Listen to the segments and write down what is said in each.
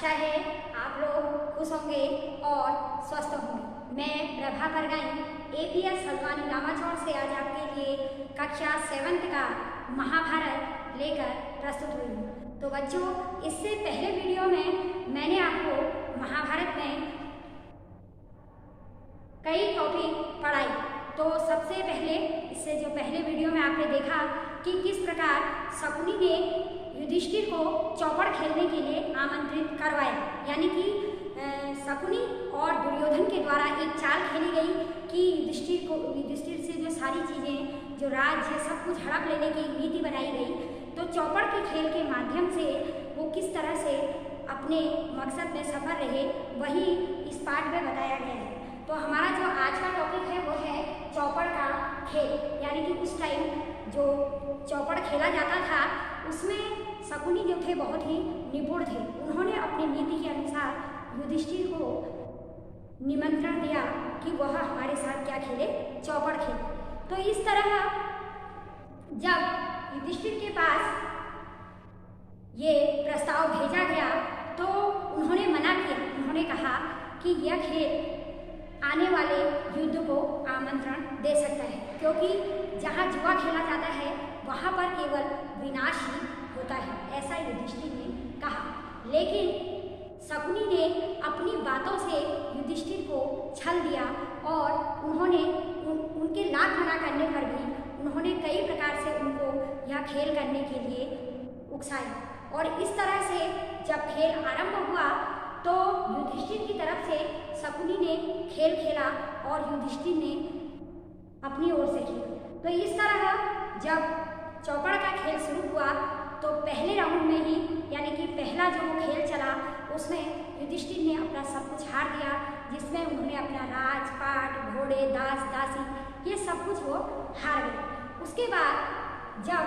आशा है आप लोग खुश होंगे और स्वस्थ होंगे। मैं प्रभा परगाई एपीएस हल्द्वानी लामाचौड़ से आज आपके लिए कक्षा 7th का महाभारत लेकर प्रस्तुत हुई हूँ। तो बच्चों, इससे पहले वीडियो में मैंने आपको महाभारत में कई टॉपिक पढ़ाई। तो सबसे पहले इससे जो पहले वीडियो में आपने देखा कि किस प्रकार शकुनी ने युधिष्ठिर को चौपड़ खेलने के लिए आमंत्रित करवाया, यानी कि शकुनी और दुर्योधन के द्वारा एक चाल खेली गई कि युधिष्ठिर से जो सारी चीज़ें, जो राज्य, सब कुछ हड़प लेने की नीति बनाई गई। तो चौपड़ के खेल के माध्यम से वो किस तरह से अपने मकसद में सफल रहे, वही इस पाठ में बताया गया है। तो हमारा जो आज का टॉपिक है वो है चौपड़ का खेल, यानी कि उस टाइम जो चौपड़ खेला जाता था उसमें शकुनी जो थे बहुत ही निपुण थे। उन्होंने अपनी नीति के अनुसार युधिष्ठिर को निमंत्रण दिया कि वह हमारे साथ क्या खेले, चौपड़ खेले। तो इस तरह जब युधिष्ठिर के पास ये प्रस्ताव भेजा गया तो उन्होंने मना किया। उन्होंने कहा कि यह खेल आने वाले युद्ध को आमंत्रण दे सकता है, क्योंकि जहाँ जुआ खेला जाता है वहाँ पर केवल विनाश ही होता है, ऐसा युधिष्ठिर ने कहा। लेकिन शकुनी ने अपनी बातों से युधिष्ठिर को छल दिया और उन्होंने उनके लाख मना करने पर भी उन्होंने कई प्रकार से उनको यह खेल करने के लिए उकसाया। और इस तरह से जब खेल आरंभ हुआ तो युधिष्ठिर की तरफ से शकुनी ने खेल खेला और युधिष्ठिर ने अपनी ओर से खेला। तो इस तरह जब चौपड़ का खेल शुरू हुआ तो पहले राउंड में ही, यानी कि पहला जो खेल चला उसमें युधिष्ठिर ने अपना सब कुछ हार दिया, जिसमें उन्होंने अपना राजपाट, घोड़े, दास दासी, ये सब कुछ वो हार गए। उसके बाद जब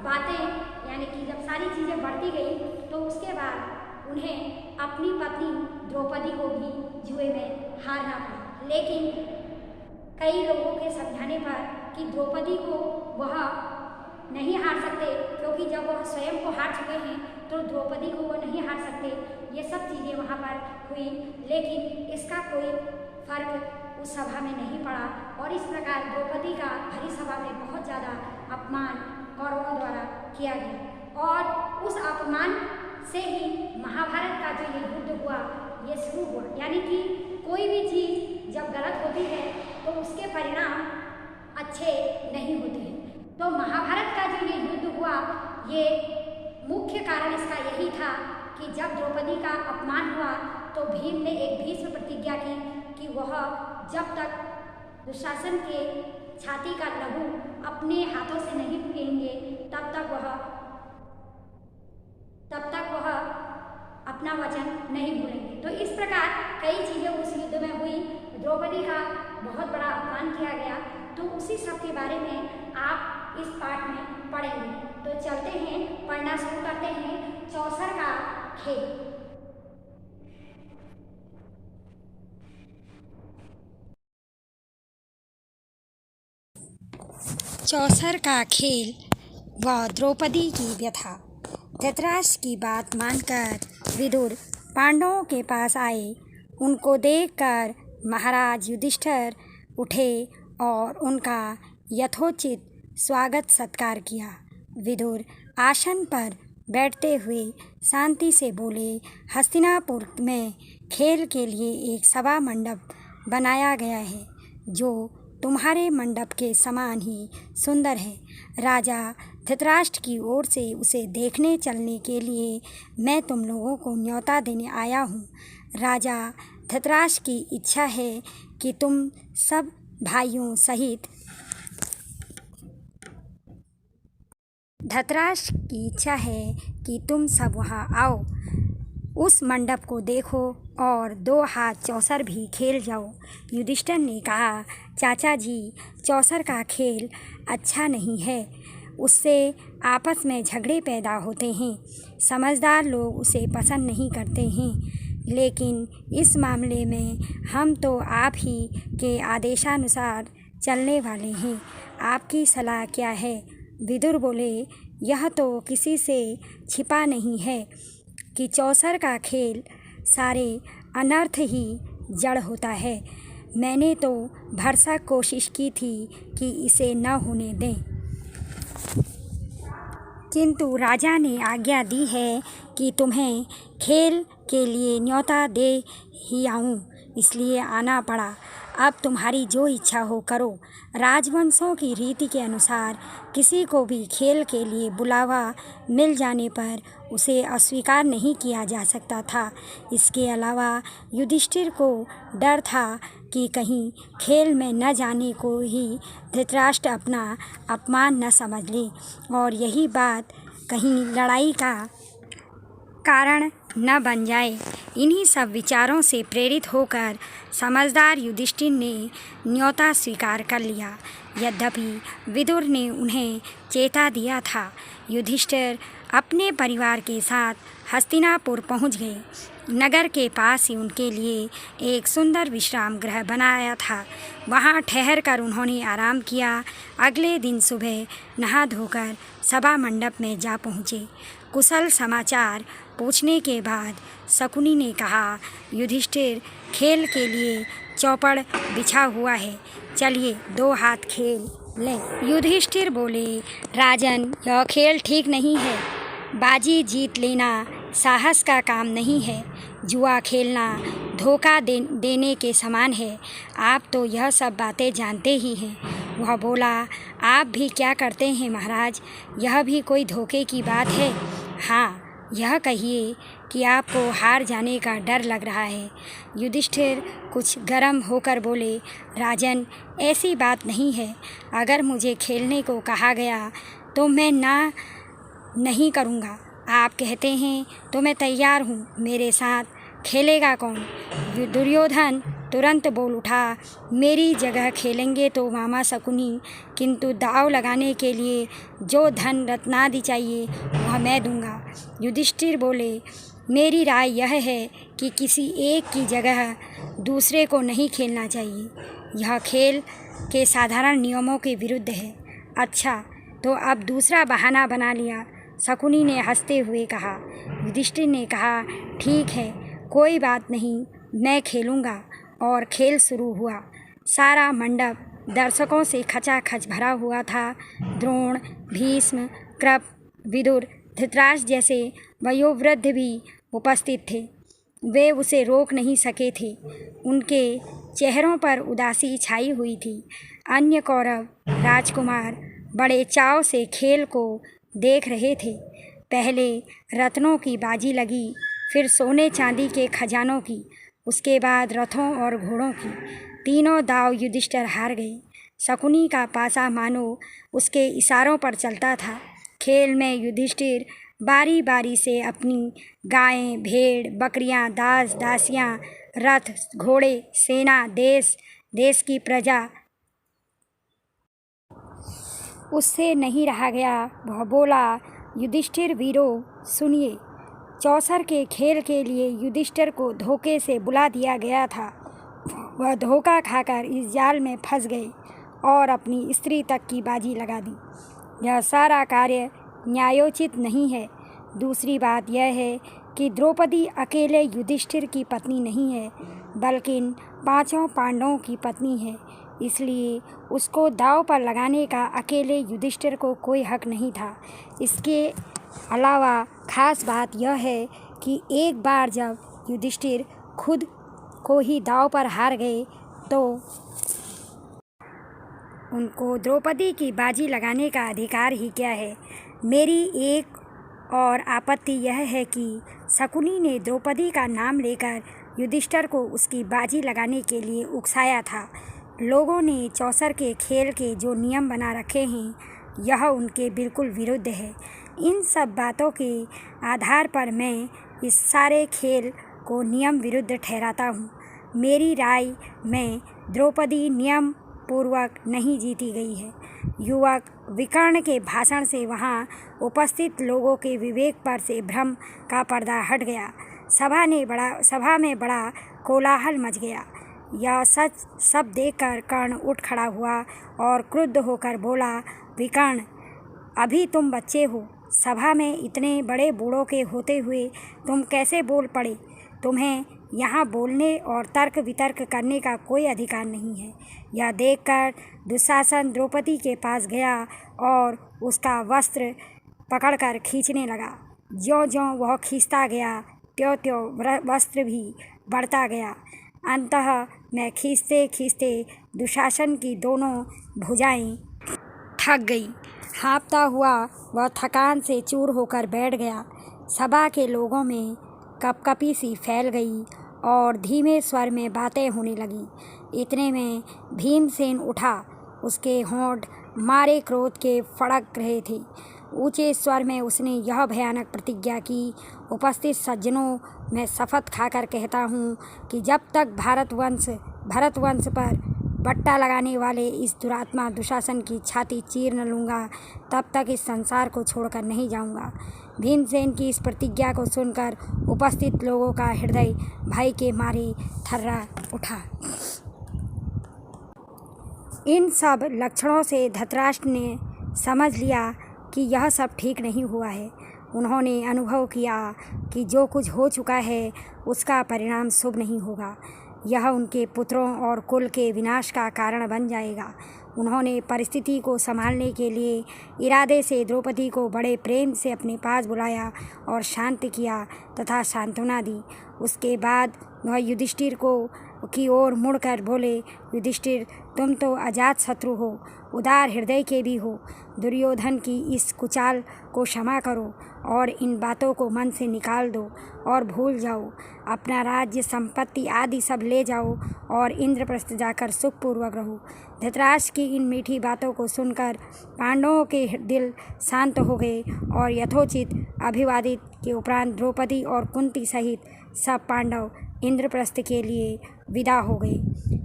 बातें, यानी कि जब सारी चीज़ें बढ़ती गई तो उसके बाद उन्हें अपनी पत्नी द्रौपदी को भी जुए में हारना पड़ा। लेकिन कई लोगों के समझाने पर कि द्रौपदी को वह नहीं हार सकते, क्योंकि जब वह स्वयं को हार चुके हैं तो द्रौपदी को वह नहीं हार सकते, ये सब चीज़ें वहाँ पर हुई। लेकिन इसका कोई फर्क उस सभा में नहीं पड़ा और इस प्रकार द्रौपदी का भरी सभा में बहुत ज़्यादा अपमान कौरवों द्वारा किया गया। और उस अपमान से ही महाभारत का जो ये युद्ध हुआ ये शुरू हुआ। यानी कि कोई भी चीज़ जब गलत होती है तो उसके परिणाम अच्छे नहीं होते हैं। तो महाभारत का जो ये युद्ध हुआ, ये मुख्य कारण इसका यही था कि जब द्रौपदी का अपमान हुआ तो भीम ने एक भीष्म प्रतिज्ञा की कि वह जब तक दुशासन के छाती का लहू अपने हाथों से नहीं पिएंगे तब तक वह अपना वचन नहीं भूलेंगे। तो इस प्रकार कई चीज़ें उस युद्ध में हुई, द्रौपदी का बहुत बड़ा अपमान किया गया। तो उसी सब के बारे में आप इस पाठ में पढ़ेंगे। तो चलते हैं, पढ़ना शुरू करते हैं। चौसर का खेल। चौसर का खेल व द्रौपदी की व्यथा। धृतराष्ट्र की बात मानकर विदुर पांडवों के पास आए। उनको देखकर महाराज युधिष्ठिर उठे और उनका यथोचित स्वागत सत्कार किया। विदुर आसन पर बैठते हुए शांति से बोले, हस्तिनापुर में खेल के लिए एक सभा मंडप बनाया गया है जो तुम्हारे मंडप के समान ही सुंदर है। राजा धृतराष्ट्र की ओर से उसे देखने चलने के लिए मैं तुम लोगों को न्योता देने आया हूँ। राजा धृतराष्ट्र की इच्छा है कि तुम सब भाइयों सहित वहाँ आओ, उस मंडप को देखो और 2 हाथ चौसर भी खेल जाओ। युधिष्ठिर ने कहा, चाचा जी, चौसर का खेल अच्छा नहीं है, उससे आपस में झगड़े पैदा होते हैं। समझदार लोग उसे पसंद नहीं करते हैं, लेकिन इस मामले में हम तो आप ही के आदेशानुसार चलने वाले हैं। आपकी सलाह क्या है? विदुर बोले, यह तो किसी से छिपा नहीं है कि चौसर का खेल सारे अनर्थ ही जड़ होता है। मैंने तो भरसक कोशिश की थी कि इसे न होने दें, किंतु राजा ने आज्ञा दी है कि तुम्हें खेल के लिए न्योता दे ही आऊँ, इसलिए आना पड़ा। अब तुम्हारी जो इच्छा हो करो। राजवंशों की रीति के अनुसार किसी को भी खेल के लिए बुलावा मिल जाने पर उसे अस्वीकार नहीं किया जा सकता था। इसके अलावा युधिष्ठिर को डर था कि कहीं खेल में न जाने को ही धृतराष्ट्र अपना अपमान न समझ ले और यही बात कहीं लड़ाई का कारण न बन जाए। इन्हीं सब विचारों से प्रेरित होकर समझदार युधिष्ठिर ने न्योता स्वीकार कर लिया। यद्यपि विदुर ने उन्हें चेता दिया था। युधिष्ठिर अपने परिवार के साथ हस्तिनापुर पहुंच गए। नगर के पास ही उनके लिए एक सुंदर विश्राम गृह बनाया था। वहां ठहरकर उन्होंने आराम किया। अगले दिन सुबह नहा धोकर सभा मंडप में जा पहुँचे। कुशल समाचार पूछने के बाद शकुनी ने कहा, युधिष्ठिर, खेल के लिए चौपड़ बिछा हुआ है, चलिए 2 हाथ खेल लें। युधिष्ठिर बोले, राजन, यह खेल ठीक नहीं है। बाजी जीत लेना साहस का काम नहीं है। जुआ खेलना धोखा देने के समान है। आप तो यह सब बातें जानते ही हैं। वह बोला, आप भी क्या करते हैं महाराज, यह भी कोई धोखे की बात है। हाँ, यह कहिए कि आपको हार जाने का डर लग रहा है। युधिष्ठिर कुछ गर्म होकर बोले, राजन, ऐसी बात नहीं है। अगर मुझे खेलने को कहा गया तो मैं नहीं करूँगा। आप कहते हैं तो मैं तैयार हूँ। मेरे साथ खेलेगा कौन? दुर्योधन तुरंत बोल उठा, मेरी जगह खेलेंगे तो मामा शकुनी, किंतु दाव लगाने के लिए जो धन रत्नादि चाहिए वह मैं दूंगा। युधिष्ठिर बोले, मेरी राय यह है कि किसी एक की जगह दूसरे को नहीं खेलना चाहिए। यह खेल के साधारण नियमों के विरुद्ध है। अच्छा, तो अब दूसरा बहाना बना लिया, शकुनी ने हंसते हुए कहा। युधिष्ठिर ने कहा, ठीक है, कोई बात नहीं, मैं खेलूँगा। और खेल शुरू हुआ। सारा मंडप दर्शकों से खचाखच भरा हुआ था। द्रोण, भीष्म, कृप, विदुर, धृतराष्ट्र जैसे वयोवृद्ध भी उपस्थित थे। वे उसे रोक नहीं सके थे। उनके चेहरों पर उदासी छाई हुई थी। अन्य कौरव राजकुमार बड़े चाव से खेल को देख रहे थे। पहले रत्नों की बाजी लगी, फिर सोने चांदी के खजानों की, उसके बाद रथों और घोड़ों की। तीनों दाव युधिष्ठिर हार गए। शकुनी का पासा मानो उसके इशारों पर चलता था। खेल में युधिष्ठिर बारी बारी से अपनी गायें, भेड़, बकरियां, दास दासियां, रथ, घोड़े, सेना, देश देश की प्रजा उससे नहीं रहा गया। वह बोला, युधिष्ठिर वीरों, सुनिए, चौसर के खेल के लिए युधिष्ठिर को धोखे से बुला दिया गया था। वह धोखा खाकर इस जाल में फंस गए और अपनी स्त्री तक की बाजी लगा दी। यह सारा कार्य न्यायोचित नहीं है। दूसरी बात यह है कि द्रौपदी अकेले युधिष्ठिर की पत्नी नहीं है, बल्कि 5 पांडवों की पत्नी है। इसलिए उसको दांव पर लगाने का अकेले युधिष्ठिर को कोई हक नहीं था। इसके अलावा खास बात यह है कि एक बार जब युधिष्ठिर खुद को ही दांव पर हार गए तो उनको द्रौपदी की बाजी लगाने का अधिकार ही क्या है। मेरी एक और आपत्ति यह है कि शकुनी ने द्रौपदी का नाम लेकर युधिष्ठिर को उसकी बाजी लगाने के लिए उकसाया था। लोगों ने चौसर के खेल के जो नियम बना रखे हैं, यह उनके बिल्कुल विरुद्ध है। इन सब बातों के आधार पर मैं इस सारे खेल को नियम विरुद्ध ठहराता हूँ। मेरी राय में द्रौपदी नियम पूर्वक नहीं जीती गई है। युवक विकर्ण के भाषण से वहाँ उपस्थित लोगों के विवेक पर से भ्रम का पर्दा हट गया। सभा में बड़ा कोलाहल मच गया। यह सच सब देखकर कर्ण उठ खड़ा हुआ और क्रुद्ध होकर बोला, विकर्ण, अभी तुम बच्चे हो। सभा में इतने बड़े बूढ़ों के होते हुए तुम कैसे बोल पड़े? तुम्हें यहाँ बोलने और तर्क वितर्क करने का कोई अधिकार नहीं है। यह देखकर दुशासन द्रौपदी के पास गया और उसका वस्त्र पकड़कर खींचने लगा। ज्यों-ज्यों वह खींचता गया, त्यों-त्यों वस्त्र भी बढ़ता गया। अंततः मैं खींचते-खींचते दुशासन की दोनों भुजाएं थक गई। हाँफता हुआ वह थकान से चूर होकर बैठ गया। सभा के लोगों में कपकपी सी फैल गई और धीमे स्वर में बातें होने लगी। इतने में भीमसेन उठा। उसके होंठ मारे क्रोध के फड़क रहे थे। ऊंचे स्वर में उसने यह भयानक प्रतिज्ञा की, उपस्थित सज्जनों, मैं शपथ खाकर कहता हूँ कि जब तक भरतवंश पर बट्टा लगाने वाले इस दुरात्मा दुशासन की छाती चीर न लूँगा, तब तक इस संसार को छोड़कर नहीं जाऊँगा। भीमसेन की इस प्रतिज्ञा को सुनकर उपस्थित लोगों का हृदय भय के मारे थर्रा उठा। इन सब लक्षणों से धृतराष्ट्र ने समझ लिया कि यह सब ठीक नहीं हुआ है। उन्होंने अनुभव किया कि जो कुछ हो चुका है उसका परिणाम शुभ नहीं होगा। यह उनके पुत्रों और कुल के विनाश का कारण बन जाएगा। उन्होंने परिस्थिति को संभालने के लिए इरादे से द्रौपदी को बड़े प्रेम से अपने पास बुलाया और शांत किया तथा सांत्वना दी। उसके बाद वह युधिष्ठिर की ओर मुड़कर बोले, युधिष्ठिर, तुम तो अजात शत्रु हो, उदार हृदय के भी हो। दुर्योधन की इस कुचाल को क्षमा करो और इन बातों को मन से निकाल दो और भूल जाओ। अपना राज्य, संपत्ति आदि सब ले जाओ और इंद्रप्रस्थ जाकर सुखपूर्वक रहो। धृतराष्ट्र की इन मीठी बातों को सुनकर पांडवों के दिल शांत हो गए और यथोचित अभिवादित के उपरांत द्रौपदी और कुंती सहित सब पांडव इंद्रप्रस्थ के लिए विदा हो गए।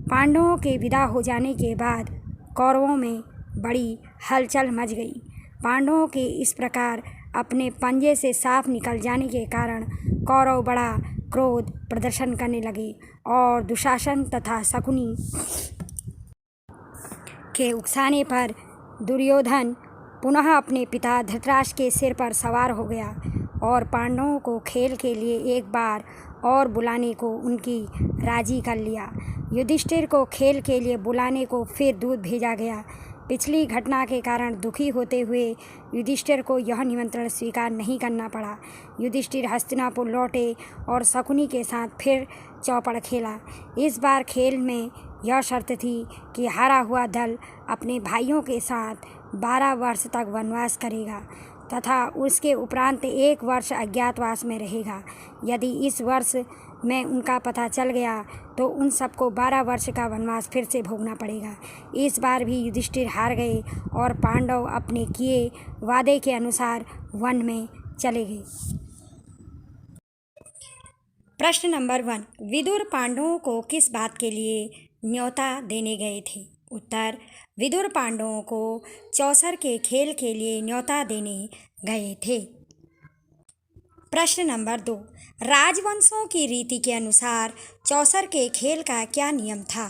पांडवों के विदा हो जाने के बाद कौरवों में बड़ी हलचल मच गई। पांडवों के इस प्रकार अपने पंजे से साफ निकल जाने के कारण कौरव बड़ा क्रोध प्रदर्शन करने लगे और दुशासन तथा शकुनी के उकसाने पर दुर्योधन पुनः अपने पिता धृतराष्ट्र के सिर पर सवार हो गया और पांडवों को खेल के लिए एक बार और बुलाने को उनकी राजी कर लिया। युधिष्ठिर को खेल के लिए बुलाने को फिर दूत भेजा गया। पिछली घटना के कारण दुखी होते हुए युधिष्ठिर को यह निमंत्रण स्वीकार नहीं करना पड़ा। युधिष्ठिर हस्तिनापुर लौटे और शकुनी के साथ फिर चौपड़ खेला। इस बार खेल में यह शर्त थी कि हारा हुआ दल अपने भाइयों के साथ 12 वर्ष तक वनवास करेगा तथा उसके उपरांत 1 वर्ष अज्ञातवास में रहेगा। यदि इस वर्ष में उनका पता चल गया तो उन सबको 12 वर्ष का वनवास फिर से भोगना पड़ेगा। इस बार भी युधिष्ठिर हार गए और पांडव अपने किए वादे के अनुसार वन में चले गए। प्रश्न नंबर 1, विदुर पांडवों को किस बात के लिए न्योता देने गए थे? उत्तर, विदुर पांडवों को चौसर के खेल के लिए न्योता देने गए थे। प्रश्न नंबर 2, राजवंशों की रीति के अनुसार चौसर के खेल का क्या नियम था?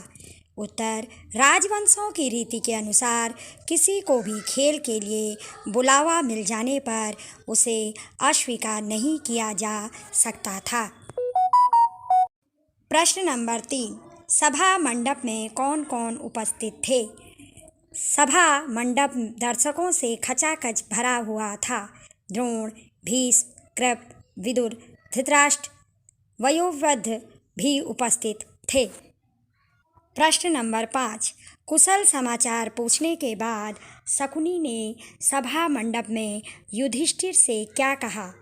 उत्तर, राजवंशों की रीति के अनुसार किसी को भी खेल के लिए बुलावा मिल जाने पर उसे अस्वीकार नहीं किया जा सकता था। प्रश्न नंबर 3, सभा मंडप में कौन कौन उपस्थित थे? सभा मंडप दर्शकों से खचाखच भरा हुआ था। द्रोण, भीष्म, कृप, विदुर, धृतराष्ट्र, वयोवृद्ध भी उपस्थित थे। प्रश्न नंबर 5, कुशल समाचार पूछने के बाद शकुनी ने सभा मंडप में युधिष्ठिर से क्या कहा?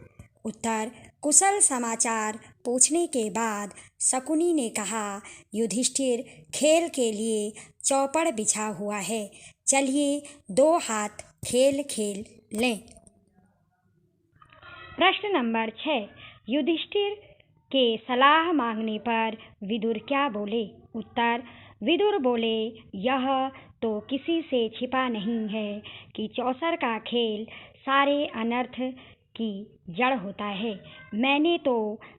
उत्तर, कुशल समाचार पूछने के बाद शकुनी ने कहा, युधिष्ठिर, खेल के लिए चौपड़ बिछा हुआ है, चलिए 2 हाथ खेल खेल लें। प्रश्न नंबर 6, युधिष्ठिर के सलाह मांगने पर विदुर क्या बोले? उत्तर, विदुर बोले, यह तो किसी से छिपा नहीं है कि चौसर का खेल सारे अनर्थ की जड़ होता है। मैंने तो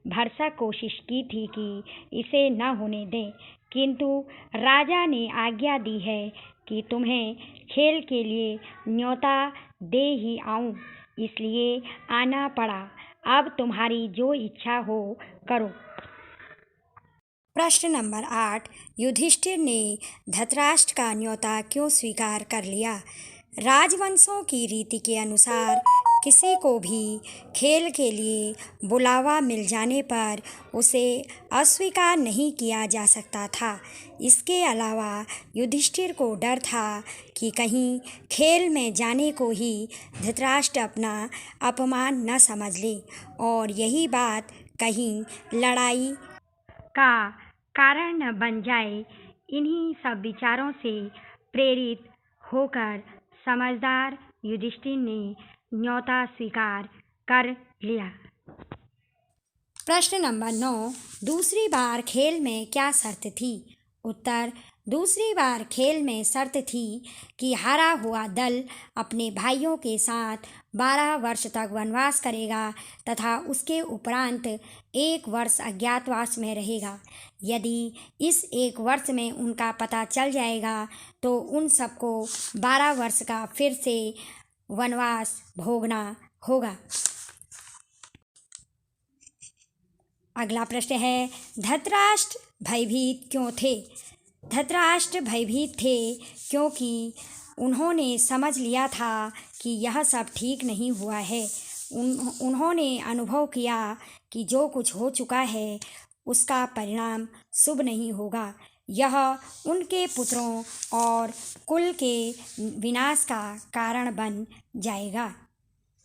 भरसक कोशिश की थी कि इसे न होने दें, किंतु राजा ने आज्ञा दी है कि तुम्हें खेल के लिए न्योता दे ही आऊं, इसलिए आना पड़ा। अब तुम्हारी जो इच्छा हो करो। प्रश्न नंबर 8। युधिष्ठिर ने धृतराष्ट्र का न्योता क्यों स्वीकार कर लिया? राजवंशों की रीति के अनुसार किसी को भी खेल के लिए बुलावा मिल जाने पर उसे अस्वीकार नहीं किया जा सकता था। इसके अलावा युधिष्ठिर को डर था कि कहीं खेल में जाने को ही धृतराष्ट्र अपना अपमान न समझ ले और यही बात कहीं लड़ाई का कारण न बन जाए। इन्हीं सब विचारों से प्रेरित होकर समझदार युधिष्ठिर ने न्योता स्वीकार कर लिया। प्रश्न नंबर 9। दूसरी बार खेल में क्या शर्त थी? उत्तर। दूसरी बार खेल में शर्त थी कि हारा हुआ दल अपने भाइयों के साथ 12 वर्ष तक वनवास करेगा तथा उसके उपरांत 1 वर्ष अज्ञातवास में रहेगा। यदि इस 1 वर्ष में उनका पता चल जाएगा तो उन सबको 12 वर्ष का फिर से वनवास भोगना होगा। अगला प्रश्न है, धृतराष्ट्र भयभीत क्यों थे? धृतराष्ट्र भयभीत थे क्योंकि उन्होंने समझ लिया था कि यह सब ठीक नहीं हुआ है। उन्होंने अनुभव किया कि जो कुछ हो चुका है उसका परिणाम शुभ नहीं होगा। यह उनके पुत्रों और कुल के विनाश का कारण बन जाएगा।